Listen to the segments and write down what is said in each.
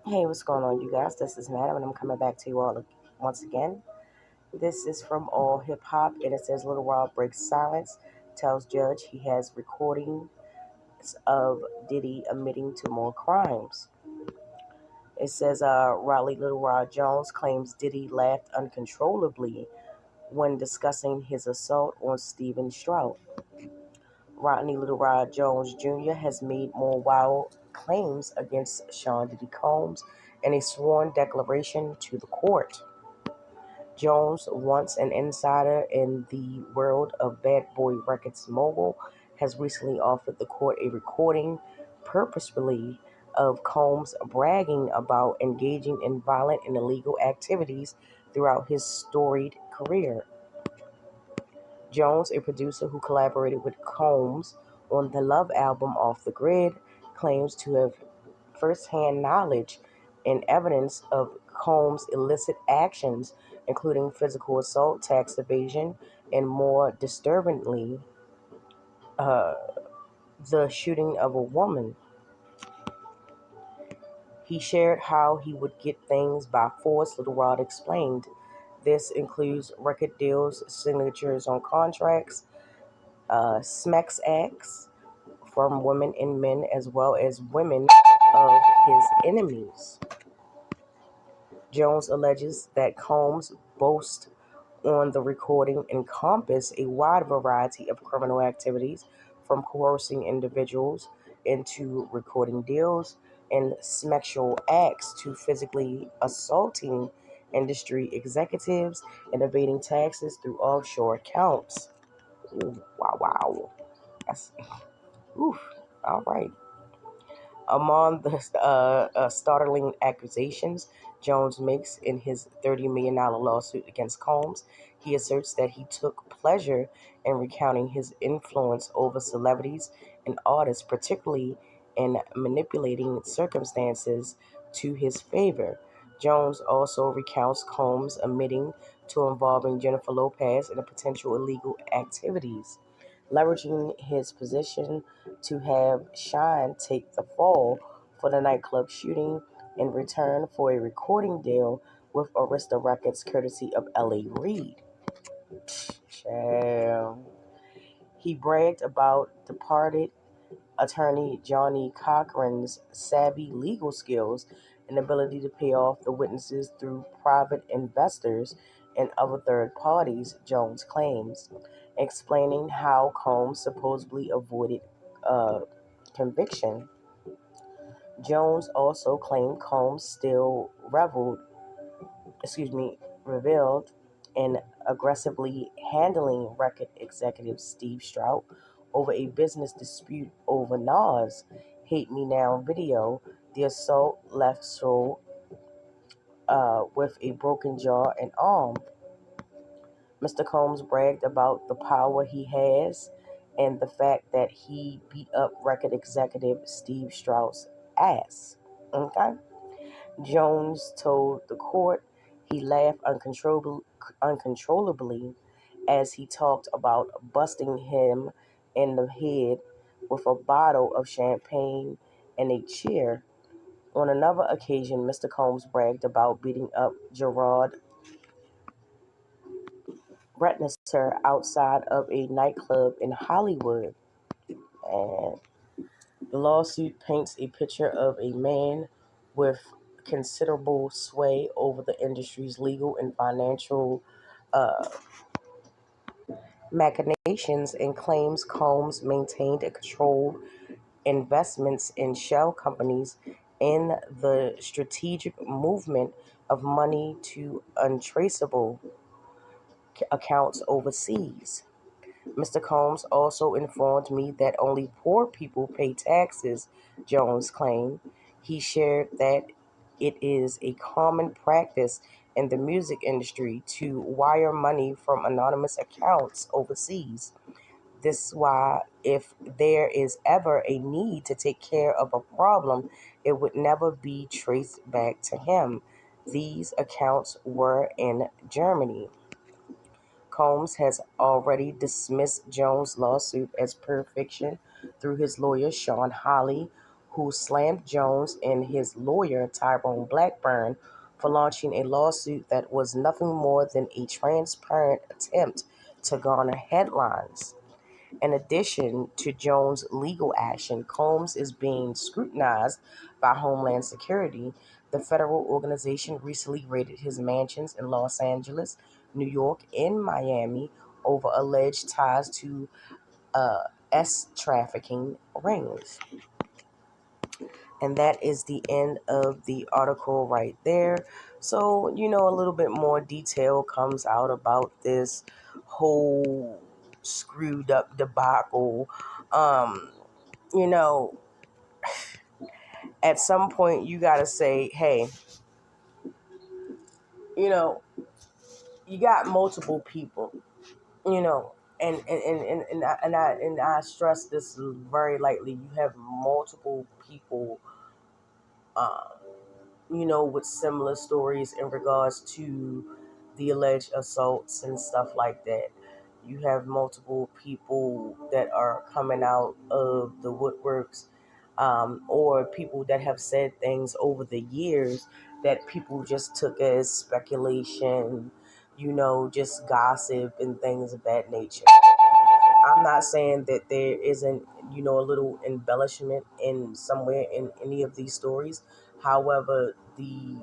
Hey, what's going on, you guys? This is Madam, and I'm coming back to you all once again. This is from All Hip Hop, and it says Little Rob breaks silence, tells judge he has recordings of Diddy admitting to more crimes. It says Raleigh Little Rod Jones claims Diddy laughed uncontrollably when discussing his assault on Stephen Stroud. Rodney Little Rod Jones Jr. has made more wild claims against Sean Diddy Combs in a sworn declaration to the court. Jones, once an insider in the world of Bad Boy Records mogul, has recently offered the court a recording purposefully of Combs bragging about engaging in violent and illegal activities throughout his storied career. Jones, a producer who collaborated with Combs on the Love album Off the Grid, claims to have first-hand knowledge and evidence of Combs' illicit actions, including physical assault, tax evasion, and more disturbingly, uh, the shooting of a woman. He shared how he would get things by force, Little Rod explained. This includes record deals, signatures on contracts, Smex acts from women and men, as well as women of his enemies. Jones alleges that Combs' boast on the recording encompassed a wide variety of criminal activities, from coercing individuals into recording deals and sexual acts to physically assaulting industry executives and evading taxes through offshore accounts. Ooh, wow. That's, oof, all right. Among the startling accusations Jones makes in his $30 million lawsuit against Combs, he asserts that he took pleasure in recounting his influence over celebrities and artists, particularly in manipulating circumstances to his favor. Jones also recounts Combs admitting to involving Jennifer Lopez in potential illegal activities, leveraging his position to have Shine take the fall for the nightclub shooting in return for a recording deal with Arista Records courtesy of L.A. Reid. Child. He bragged about departed attorney Johnny Cochran's savvy legal skills and ability to pay off the witnesses through private investors and other third parties, Jones claims, explaining how Combs supposedly avoided conviction. Jones also claimed Combs still revealed in aggressively handling record executive Steve Stroud over a business dispute over Nas' Hate Me Now video. The assault left Stroud with a broken jaw and arm. Mr. Combs bragged about the power he has and the fact that he beat up record executive Steve Stroud's ass. Okay? Jones told the court he laughed uncontrollably as he talked about busting him in the head with a bottle of champagne and a chair. On another occasion, Mr. Combs bragged about beating up Gerard Bretnesser outside of a nightclub in Hollywood. And the lawsuit paints a picture of a man with considerable sway over the industry's legal and financial uh, machinations and claims Combs maintained a controlled investments in shell companies in the strategic movement of money to untraceable accounts overseas. Mr. Combs also informed me that only poor people pay taxes, Jones claimed. He shared that it is a common practice in the music industry to wire money from anonymous accounts overseas. This is why, if there is ever a need to take care of a problem, it would never be traced back to him. These accounts were in Germany. Combs has already dismissed Jones' lawsuit as pure fiction through his lawyer, Sean Hawley, who slammed Jones and his lawyer, Tyrone Blackburn, for launching a lawsuit that was nothing more than a transparent attempt to garner headlines. In addition to Jones' legal action, Combs is being scrutinized by Homeland Security. The federal organization recently raided his mansions in Los Angeles, New York, and Miami over alleged ties to uh, S trafficking rings. And that is the end of the article right there. So, a little bit more detail comes out about this whole screwed up debacle. Um, you know, at some point you got to say, hey, you know, you got multiple people, and I stress this very lightly. You have multiple people, um, with similar stories in regards to the alleged assaults and stuff like that. You have multiple people that are coming out of the woodworks, or people that have said things over the years that people just took as speculation, just gossip and things of that nature. I'm not saying that there isn't, a little embellishment in somewhere in any of these stories. However, the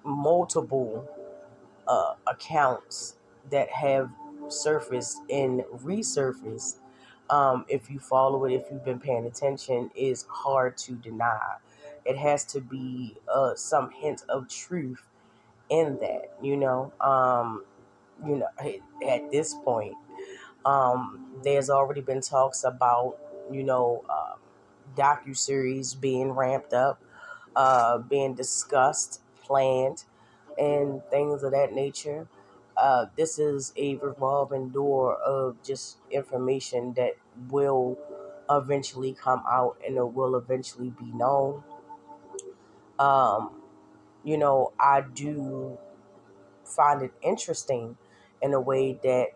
multiple accounts that have surfaced and resurfaced, if you follow it, if you've been paying attention, is hard to deny. It has to be some hint of truth in that, at this point. There's already been talks about, docu-series being ramped up, being discussed, planned, and things of that nature. This is a revolving door of just information that will eventually come out and it will eventually be known. Um, I do find it interesting in a way that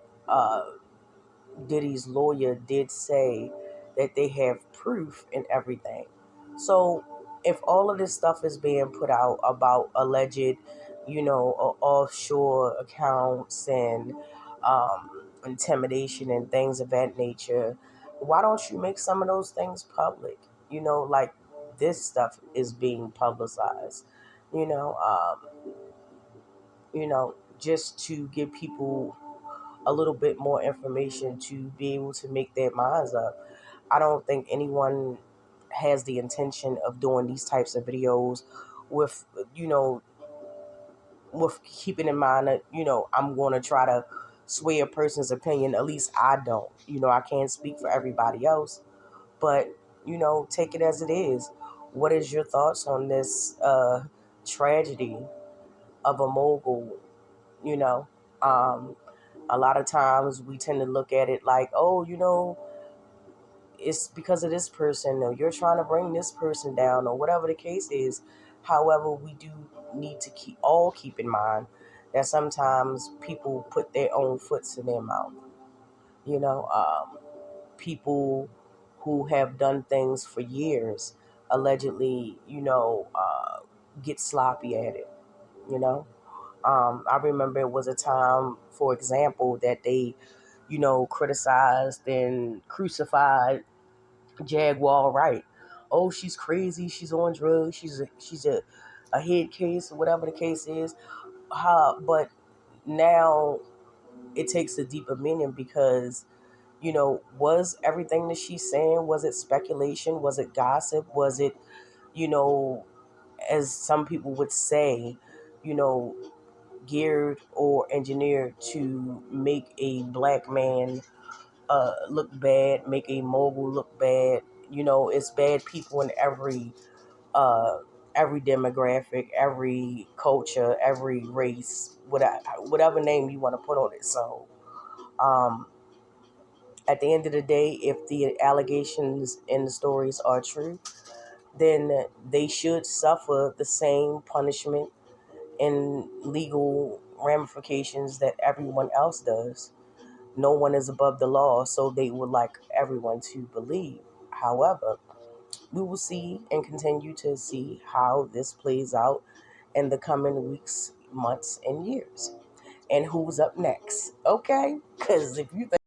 Diddy's lawyer did say that they have proof and everything. So if all of this stuff is being put out about alleged, offshore accounts and intimidation and things of that nature, why don't you make some of those things public? Like this stuff is being publicized. You know, um, just to give people a little bit more information to be able to make their minds up. I don't think anyone has the intention of doing these types of videos with, you know, with keeping in mind that, I'm going to try to sway a person's opinion. At least I don't. I can't speak for everybody else, but, take it as it is. What is your thoughts on this tragedy of a mogul? You know, um, a lot of times we tend to look at it like, oh, it's because of this person, or you're trying to bring this person down, or whatever the case is. However, we do need to keep in mind that sometimes people put their own foots in their mouth. You know, people who have done things for years allegedly, get sloppy at it. You know, I remember it was a time, for example, that they, criticized and crucified Jaguar Wright. Oh, she's crazy. She's on drugs. She's a head case, or whatever the case is. But now it takes a deeper meaning because, was everything that she's saying, was it speculation? Was it gossip? Was it, you know, as some people would say, you know, geared or engineered to make a black man look bad, make a mogul look bad? It's bad people in uh, every demographic, every culture, every race, whatever name you want to put on it. So, um, at the end of the day, if the allegations in the stories are true, then they should suffer the same punishment and legal ramifications that everyone else does. No one is above the law, so they would like everyone to believe. However, we will see and continue to see how this plays out in the coming weeks, months, and years. And who's up next? Okay? Because if you think